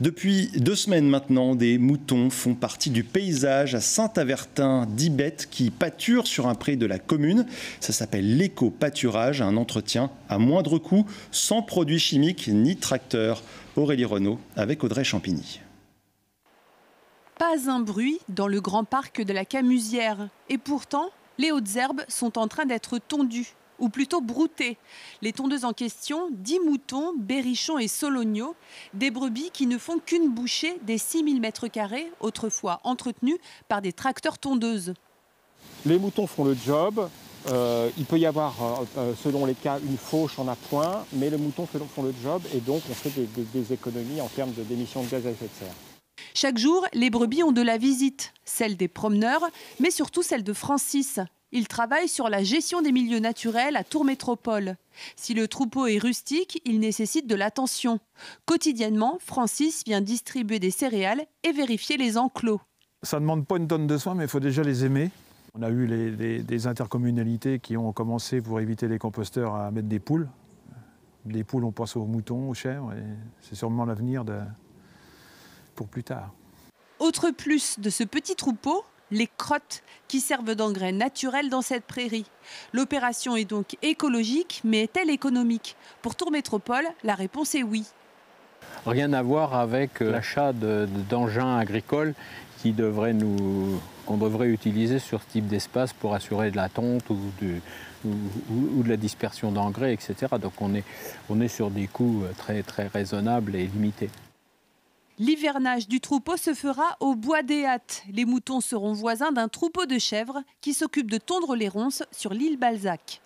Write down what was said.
Depuis 2 semaines maintenant, des moutons font partie du paysage à Saint-Avertin d'Ibette qui pâture sur un pré de la commune. Ça s'appelle l'éco-pâturage, un entretien à moindre coût, sans produits chimiques ni tracteurs. Aurélie Renaud avec Audrey Champigny. Pas un bruit dans le grand parc de la Camusière. Et pourtant, les hautes herbes sont en train d'être tondues, ou plutôt broutées. Les tondeuses en question, 10 moutons, berrichons et sologneaux, des brebis qui ne font qu'une bouchée des 6000 m², autrefois entretenus par des tracteurs tondeuses. Les moutons font le job. Il peut y avoir, selon les cas, une fauche en appoint, mais les moutons font le job et donc on fait des économies en termes d'émissions de gaz à effet de serre. Chaque jour, les brebis ont de la visite, celle des promeneurs, mais surtout celle de Francis. Il travaille sur la gestion des milieux naturels à Tours Métropole. Si le troupeau est rustique, il nécessite de l'attention. Quotidiennement, Francis vient distribuer des céréales et vérifier les enclos. Ça ne demande pas une tonne de soins, mais il faut déjà les aimer. On a eu des intercommunalités qui ont commencé, pour éviter les composteurs, à mettre des poules. Des poules, on passe aux moutons, aux chèvres, et c'est sûrement l'avenir pour plus tard. Autre plus de ce petit troupeau, les crottes qui servent d'engrais naturels dans cette prairie. L'opération est donc écologique, mais est-elle économique? Pour Tours Métropole, la réponse est oui. Rien à voir avec l'achat d'engins agricoles qu'on devrait utiliser sur ce type d'espace pour assurer de la tonte ou de la dispersion d'engrais, etc. Donc on est sur des coûts très, très raisonnables et limités. L'hivernage du troupeau se fera au bois des Hâtes. Les moutons seront voisins d'un troupeau de chèvres qui s'occupe de tondre les ronces sur l'île Balzac.